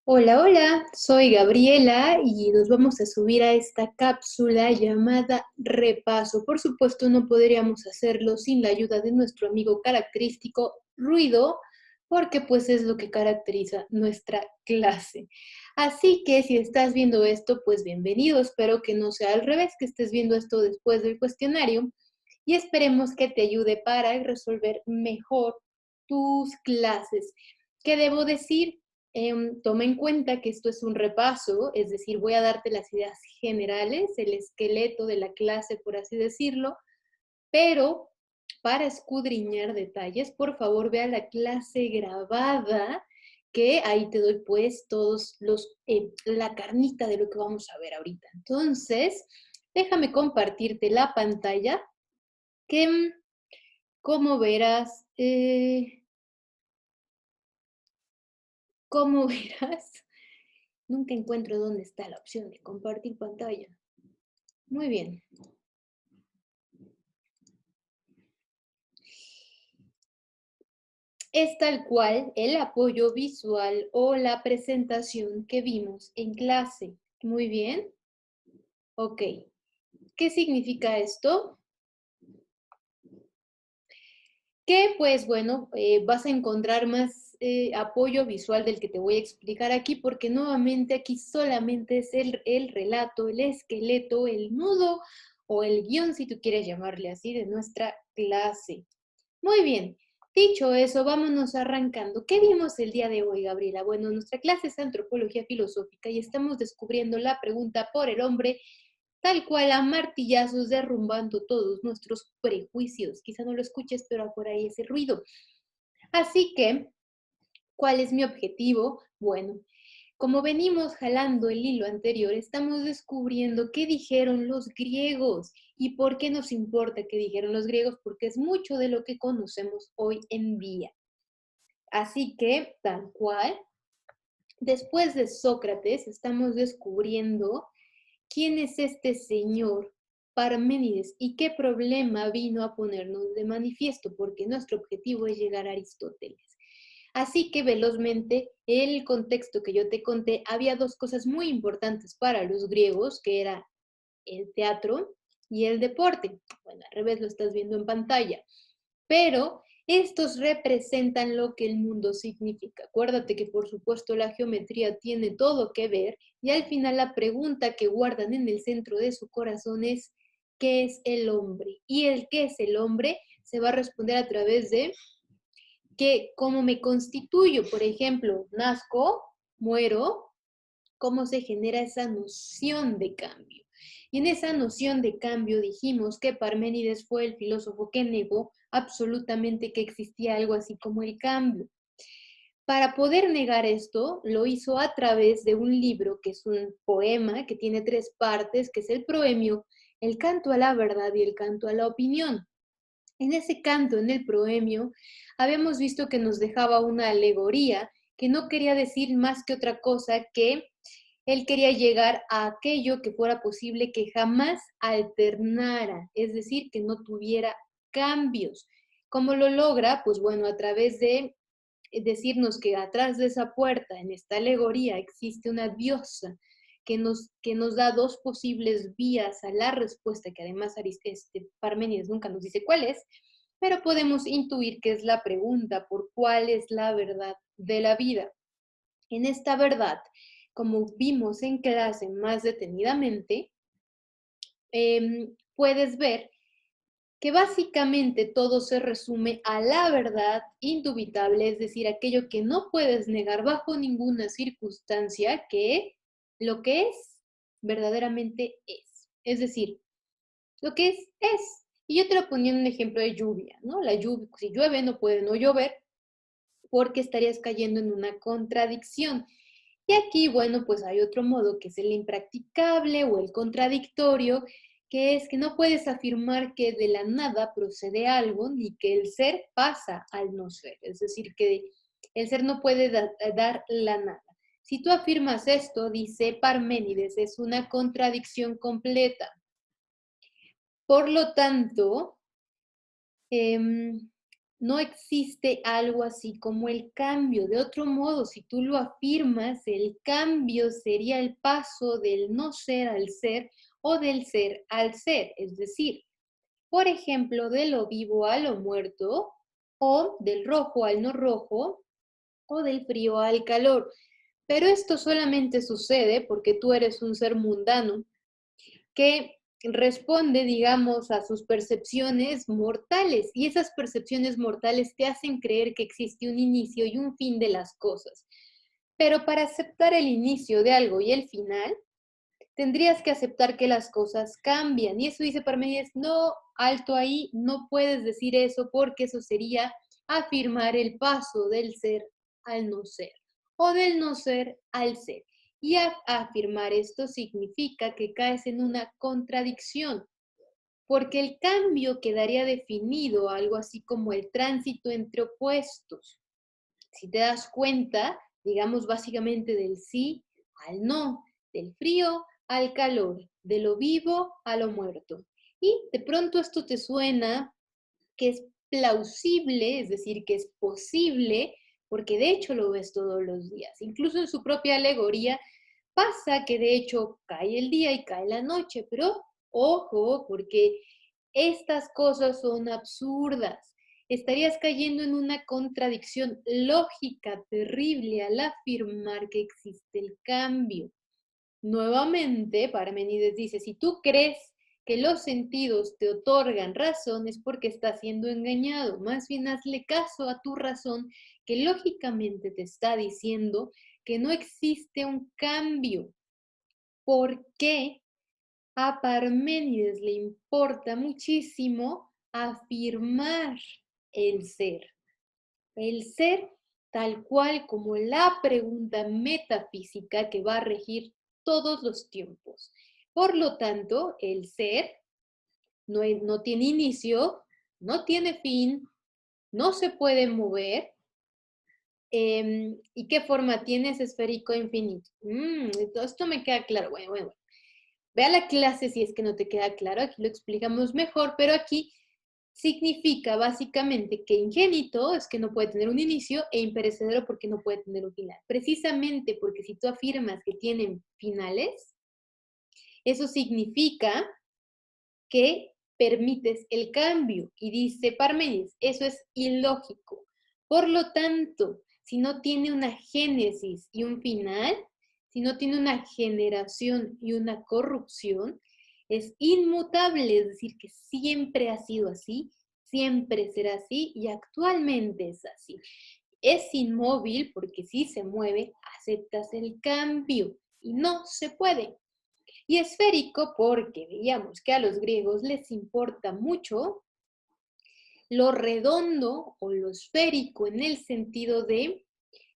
Hola, hola, soy Gabriela y nos vamos a subir a esta cápsula llamada Repaso. Por supuesto, no podríamos hacerlo sin la ayuda de nuestro amigo característico Ruido, porque pues es lo que caracteriza nuestra clase. Así que si estás viendo esto, pues bienvenido. Espero que no sea al revés, que estés viendo esto después del cuestionario y esperemos que te ayude para resolver mejor tus clases. ¿Qué debo decir? Toma en cuenta que esto es un repaso, es decir, voy a darte las ideas generales, el esqueleto de la clase, por así decirlo, pero para escudriñar detalles, por favor, vea la clase grabada, que ahí te doy pues la carnita de lo que vamos a ver ahorita. Entonces, déjame compartirte la pantalla, que como verás, como verás, nunca encuentro dónde está la opción de compartir pantalla. Muy bien. Es tal cual el apoyo visual o la presentación que vimos en clase. Muy bien. Ok. ¿Qué significa esto? Que pues bueno, vas a encontrar más apoyo visual del que te voy a explicar aquí, porque nuevamente aquí solamente es el relato, el esqueleto, el nudo o el guión, si tú quieres llamarle así, de nuestra clase. Muy bien, dicho eso, vámonos arrancando. ¿Qué vimos el día de hoy, Gabriela? Bueno, nuestra clase es antropología filosófica y estamos descubriendo la pregunta por el hombre, tal cual a martillazos derrumbando todos nuestros prejuicios. Quizá no lo escuches, pero por ahí ese ruido. Así que, ¿cuál es mi objetivo? Bueno, como venimos jalando el hilo anterior, estamos descubriendo qué dijeron los griegos y por qué nos importa qué dijeron los griegos, porque es mucho de lo que conocemos hoy en día. Así que, tal cual, después de Sócrates, estamos descubriendo quién es este señor Parménides y qué problema vino a ponernos de manifiesto, porque nuestro objetivo es llegar a Aristóteles. Así que velozmente, el contexto que yo te conté, había dos cosas muy importantes para los griegos, que era el teatro y el deporte. Bueno, al revés lo estás viendo en pantalla. Pero estos representan lo que el mundo significa. Acuérdate que por supuesto la geometría tiene todo que ver y al final la pregunta que guardan en el centro de su corazón es ¿qué es el hombre? Y el qué es el hombre se va a responder a través de cómo me constituyo. Por ejemplo, nazco, muero, cómo se genera esa noción de cambio. Y en esa noción de cambio dijimos que Parménides fue el filósofo que negó absolutamente que existía algo así como el cambio. Para poder negar esto, lo hizo a través de un libro que es un poema que tiene tres partes, que es el proemio, el canto a la verdad y el canto a la opinión. En ese canto, en el proemio, habíamos visto que nos dejaba una alegoría que no quería decir más que otra cosa que él quería llegar a aquello que fuera posible que jamás alternara, es decir, que no tuviera cambios. ¿Cómo lo logra? Pues bueno, a través de decirnos que atrás de esa puerta, en esta alegoría, existe una diosa que nos da dos posibles vías a la respuesta, que además Parménides nunca nos dice cuál es, pero podemos intuir que es la pregunta por cuál es la verdad de la vida. En esta verdad, como vimos en clase más detenidamente, puedes ver que básicamente todo se resume a la verdad indubitable, es decir, aquello que no puedes negar bajo ninguna circunstancia, que lo que es, verdaderamente es. Es decir, lo que es. Y yo te lo ponía en un ejemplo de lluvia, ¿no? La lluvia, si llueve, no puede no llover, porque estarías cayendo en una contradicción. Y aquí, bueno, pues hay otro modo que es el impracticable o el contradictorio, que es que no puedes afirmar que de la nada procede algo ni que el ser pasa al no ser. Es decir, que el ser no puede dar la nada. Si tú afirmas esto, dice Parménides, es una contradicción completa. Por lo tanto, no existe algo así como el cambio. De otro modo, si tú lo afirmas, el cambio sería el paso del no ser al ser o del ser al ser. Es decir, por ejemplo, de lo vivo a lo muerto, o del rojo al no rojo, o del frío al calor. Pero esto solamente sucede porque tú eres un ser mundano que responde, digamos, a sus percepciones mortales y esas percepciones mortales te hacen creer que existe un inicio y un fin de las cosas. Pero para aceptar el inicio de algo y el final, tendrías que aceptar que las cosas cambian. Y eso dice Parménides, no, alto ahí, no puedes decir eso porque eso sería afirmar el paso del ser al no ser o del no ser al ser. Y afirmar esto significa que caes en una contradicción, porque el cambio quedaría definido algo así como el tránsito entre opuestos. Si te das cuenta, digamos básicamente del sí al no, del frío al calor, de lo vivo a lo muerto. Y de pronto esto te suena que es plausible, es decir, que es posible, porque de hecho lo ves todos los días. Incluso en su propia alegoría pasa que de hecho cae el día y cae la noche, pero ojo, porque estas cosas son absurdas. Estarías cayendo en una contradicción lógica terrible al afirmar que existe el cambio. Nuevamente, Parmenides dice, si tú crees que los sentidos te otorgan razón es porque estás siendo engañado. Más bien hazle caso a tu razón que lógicamente te está diciendo que no existe un cambio. ¿Por qué a Parménides le importa muchísimo afirmar el ser? El ser tal cual como la pregunta metafísica que va a regir todos los tiempos. Por lo tanto, el ser no tiene inicio, no tiene fin, no se puede mover. ¿Y qué forma tiene? Es esférico infinito. Esto me queda claro. Bueno. Ve a la clase si es que no te queda claro, aquí lo explicamos mejor, pero aquí significa básicamente que ingénito es que no puede tener un inicio e imperecedero porque no puede tener un final. Precisamente porque si tú afirmas que tienen finales, eso significa que permites el cambio. Y dice Parménides, eso es ilógico. Por lo tanto, si no tiene una génesis y un final, si no tiene una generación y una corrupción, es inmutable, es decir, que siempre ha sido así, siempre será así y actualmente es así. Es inmóvil porque si se mueve, aceptas el cambio y no se puede. Y esférico porque veíamos que a los griegos les importa mucho lo redondo o lo esférico en el sentido de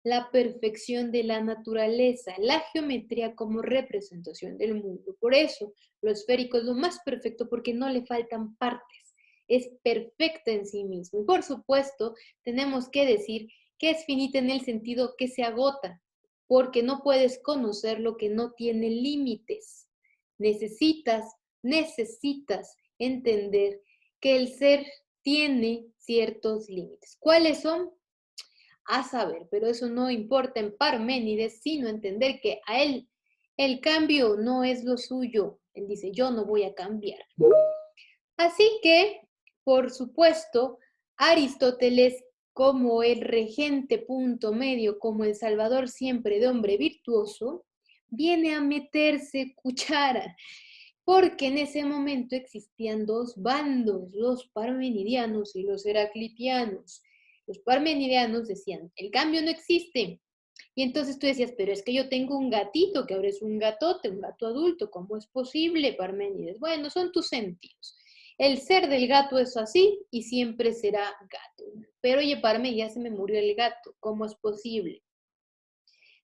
la perfección de la naturaleza, la geometría como representación del mundo. Por eso lo esférico es lo más perfecto porque no le faltan partes, es perfecta en sí mismo. Y por supuesto, tenemos que decir que es finita en el sentido que se agota, porque no puedes conocer lo que no tiene límites. Necesitas entender que el ser tiene ciertos límites. ¿Cuáles son? A saber, pero eso no importa en Parménides, sino entender que a él el cambio no es lo suyo. Él dice, yo no voy a cambiar. Así que, por supuesto, Aristóteles como el regente punto medio, como el salvador siempre de hombre virtuoso, viene a meterse cuchara, porque en ese momento existían dos bandos, los parmenidianos y los heraclitianos. Los parmenidianos decían, el cambio no existe. Y entonces tú decías, pero es que yo tengo un gatito, que ahora es un gatote, un gato adulto, ¿cómo es posible, Parménides? Bueno, son tus sentidos. El ser del gato es así y siempre será gato. Pero oye, Parménides, ya se me murió el gato, ¿cómo es posible?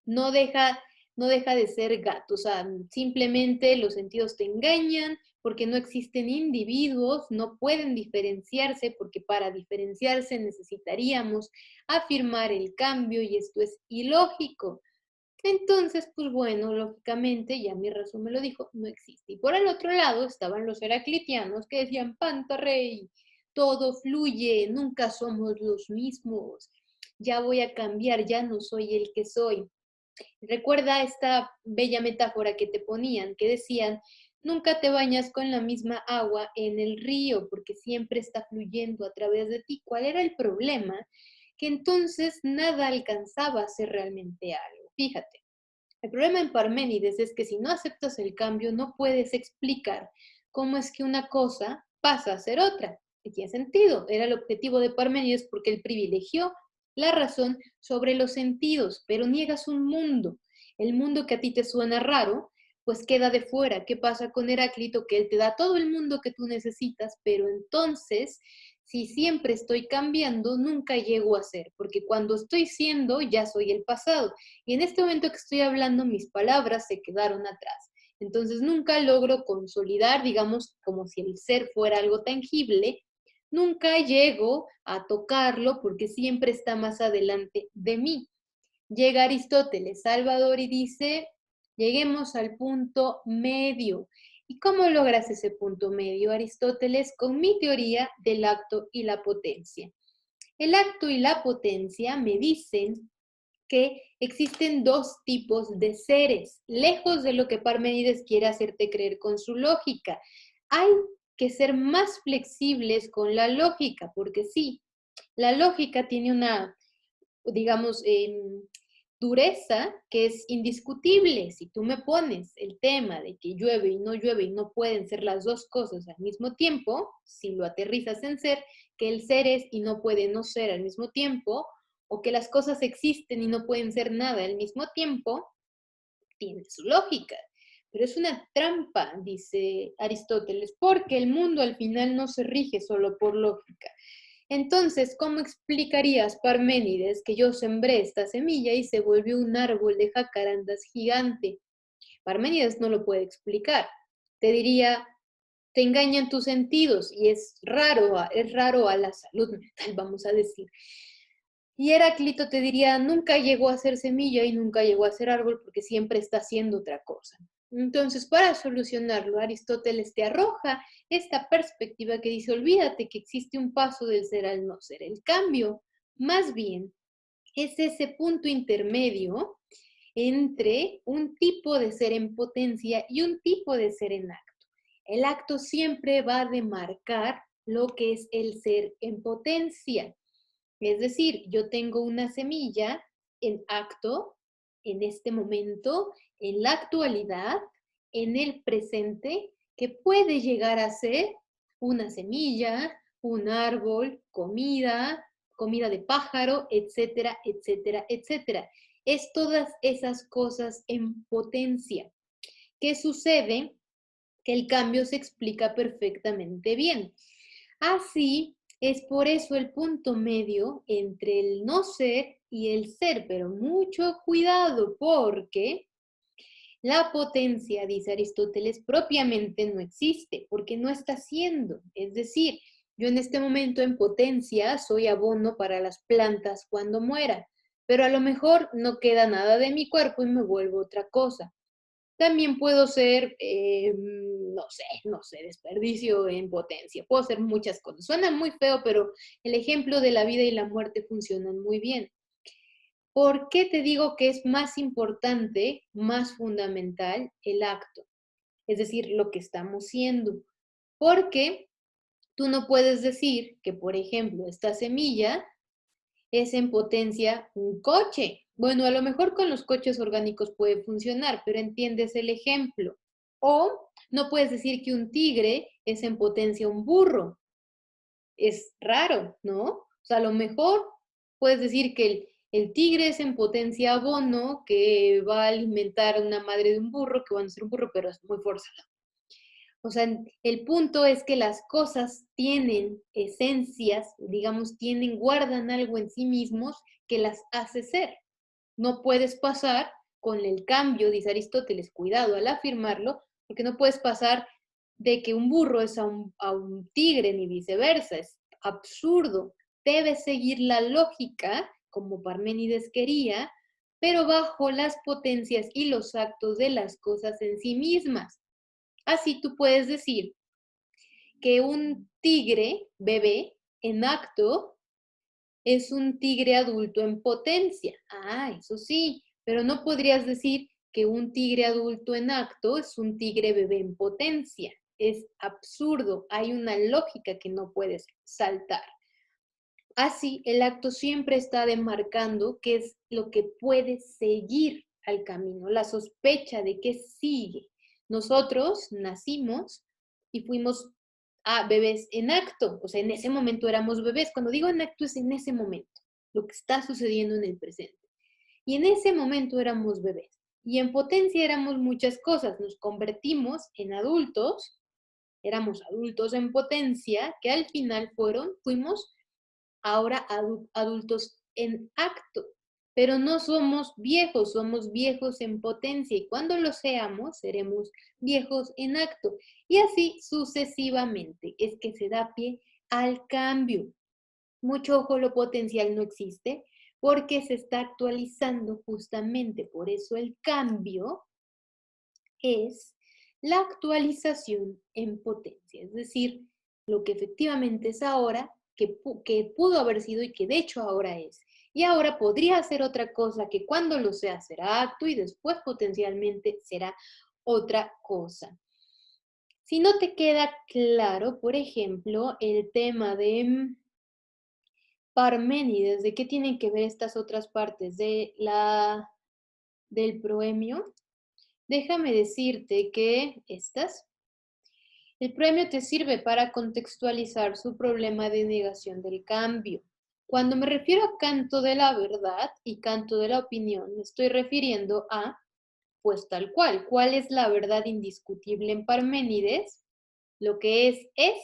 No deja, no deja de ser gato, o sea, simplemente los sentidos te engañan porque no existen individuos, no pueden diferenciarse porque para diferenciarse necesitaríamos afirmar el cambio y esto es ilógico. Entonces, pues bueno, lógicamente, ya mi razón me lo dijo, no existe. Y por el otro lado estaban los heraclitianos que decían, Panta Rey, todo fluye, nunca somos los mismos. Ya voy a cambiar, ya no soy el que soy. Recuerda esta bella metáfora que te ponían, que decían, nunca te bañas con la misma agua en el río, porque siempre está fluyendo a través de ti. ¿Cuál era el problema? Que entonces nada alcanzaba a ser realmente algo. Fíjate, el problema en Parménides es que si no aceptas el cambio, no puedes explicar cómo es que una cosa pasa a ser otra. Y tiene sentido, era el objetivo de Parménides porque él privilegió la razón sobre los sentidos, pero niegas un mundo. El mundo que a ti te suena raro, pues queda de fuera. ¿Qué pasa con Heráclito? Que él te da todo el mundo que tú necesitas, pero entonces, si siempre estoy cambiando, nunca llego a ser, porque cuando estoy siendo, ya soy el pasado. Y en este momento que estoy hablando, mis palabras se quedaron atrás. Entonces nunca logro consolidar, digamos, como si el ser fuera algo tangible, nunca llego a tocarlo porque siempre está más adelante de mí. Llega Aristóteles, Salvador, y dice, lleguemos al punto medio. ¿Y cómo logras ese punto medio, Aristóteles? Con mi teoría del acto y la potencia. El acto y la potencia me dicen que existen dos tipos de seres, lejos de lo que Parménides quiere hacerte creer con su lógica. Hay que ser más flexibles con la lógica, porque sí, la lógica tiene una, digamos, dureza que es indiscutible. Si tú me pones el tema de que llueve y no pueden ser las dos cosas al mismo tiempo, si lo aterrizas en ser, que el ser es y no puede no ser al mismo tiempo, o que las cosas existen y no pueden ser nada al mismo tiempo, tiene su lógica. Pero es una trampa, dice Aristóteles, porque el mundo al final no se rige solo por lógica. Entonces, ¿cómo explicarías, Parménides, que yo sembré esta semilla y se volvió un árbol de jacarandas gigante? Parménides no lo puede explicar. Te diría, te engañan tus sentidos y es raro a la salud mental, vamos a decir. Y Heráclito te diría, nunca llegó a ser semilla y nunca llegó a ser árbol porque siempre está haciendo otra cosa. Entonces, para solucionarlo, Aristóteles te arroja esta perspectiva que dice, olvídate que existe un paso del ser al no ser. El cambio, más bien, es ese punto intermedio entre un tipo de ser en potencia y un tipo de ser en acto. El acto siempre va a demarcar lo que es el ser en potencia. Es decir, yo tengo una semilla en acto, en este momento, en la actualidad, en el presente, que puede llegar a ser una semilla, un árbol, comida, comida de pájaro, etcétera, etcétera, etcétera. Es todas esas cosas en potencia. ¿Qué sucede? Que el cambio se explica perfectamente bien. Así es por eso el punto medio entre el no ser y el ser, pero mucho cuidado porque la potencia, dice Aristóteles, propiamente no existe porque no está siendo. Es decir, yo en este momento en potencia soy abono para las plantas cuando muera, pero a lo mejor no queda nada de mi cuerpo y me vuelvo otra cosa. También puedo ser, no sé, desperdicio en potencia. Puedo ser muchas cosas. Suena muy feo, pero el ejemplo de la vida y la muerte funcionan muy bien. ¿Por qué te digo que es más importante, más fundamental el acto? Es decir, lo que estamos siendo. Porque tú no puedes decir que, por ejemplo, esta semilla es en potencia un coche. Bueno, a lo mejor con los coches orgánicos puede funcionar, pero entiendes el ejemplo. O no puedes decir que un tigre es en potencia un burro. Es raro, ¿no? O sea, a lo mejor puedes decir que el tigre es en potencia abono, que va a alimentar a una madre de un burro, que va a ser un burro, pero es muy forzado. O sea, el punto es que las cosas tienen esencias, digamos, guardan algo en sí mismos que las hace ser. No puedes pasar con el cambio, dice Aristóteles, cuidado al afirmarlo, porque no puedes pasar de que un burro es a un tigre ni viceversa. Es absurdo. Debes seguir la lógica, como Parménides quería, pero bajo las potencias y los actos de las cosas en sí mismas. Así tú puedes decir que un tigre bebé en acto es un tigre adulto en potencia. Ah, eso sí, pero no podrías decir que un tigre adulto en acto es un tigre bebé en potencia. Es absurdo, hay una lógica que no puedes saltar. Así, el acto siempre está demarcando qué es lo que puede seguir al camino, la sospecha de qué sigue. Nosotros nacimos y fuimos bebés en acto, o sea, en ese momento éramos bebés. Cuando digo en acto es en ese momento, lo que está sucediendo en el presente. Y en ese momento éramos bebés. Y en potencia éramos muchas cosas. Nos convertimos en adultos, éramos adultos en potencia, que al final fuimos ahora adultos en acto, pero no somos viejos en potencia y cuando lo seamos, seremos viejos en acto. Y así sucesivamente, es que se da pie al cambio. Mucho ojo, lo potencial no existe porque se está actualizando justamente, por eso el cambio es la actualización en potencia, es decir, lo que efectivamente es ahora, que pudo haber sido y que de hecho ahora es. Y ahora podría ser otra cosa que cuando lo sea será acto y después potencialmente será otra cosa. Si no te queda claro, por ejemplo, el tema de Parménides, ¿de qué tienen que ver estas otras partes del proemio? Déjame decirte que el premio te sirve para contextualizar su problema de negación del cambio. Cuando me refiero a canto de la verdad y canto de la opinión, me estoy refiriendo a, pues tal cuál es la verdad indiscutible en Parménides, lo que es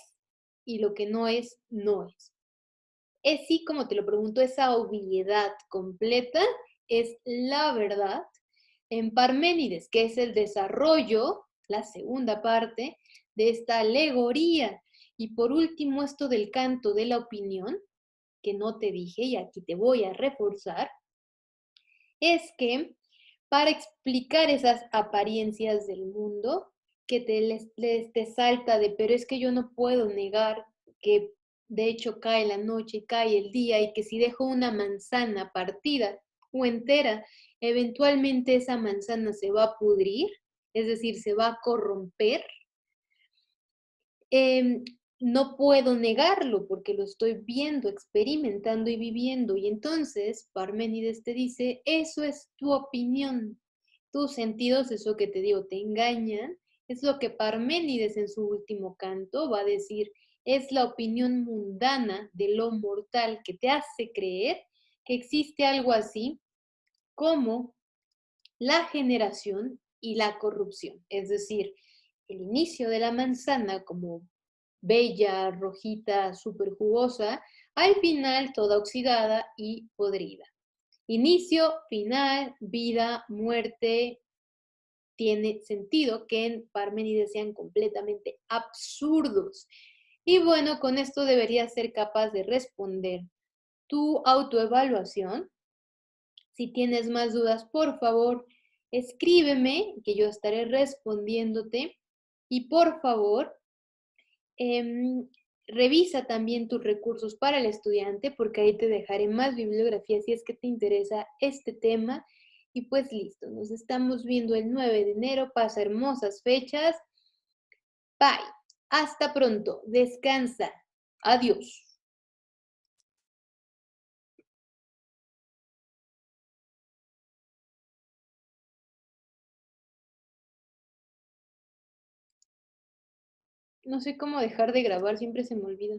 y lo que no es, no es. Es sí, como te lo pregunto, esa obviedad completa es la verdad en Parménides, que es el desarrollo, la segunda parte de esta alegoría. Y por último, esto del canto de la opinión, que no te dije y aquí te voy a reforzar, es que para explicar esas apariencias del mundo, que te salta de, pero es que yo no puedo negar que de hecho cae la noche y cae el día y que si dejo una manzana partida o entera, eventualmente esa manzana se va a pudrir, es decir, se va a corromper. Em, no puedo negarlo porque lo estoy viendo, experimentando y viviendo. Y entonces Parménides te dice, eso es tu opinión. Tus sentidos, eso que te digo, te engañan. Es lo que Parménides en su último canto va a decir, es la opinión mundana de lo mortal que te hace creer que existe algo así como la generación y la corrupción. Es decir, el inicio de la manzana como bella, rojita, súper jugosa, al final toda oxidada y podrida. Inicio, final, vida, muerte, tiene sentido que en Parménides sean completamente absurdos. Y bueno, con esto deberías ser capaz de responder tu autoevaluación. Si tienes más dudas, por favor, escríbeme, que yo estaré respondiéndote. Y por favor, Em, revisa también tus recursos para el estudiante, porque ahí te dejaré más bibliografía si es que te interesa este tema. Y pues listo, nos estamos viendo el 9 de enero. Pasa hermosas fechas. Bye. Hasta pronto. Descansa. Adiós. No sé cómo dejar de grabar, siempre se me olvida.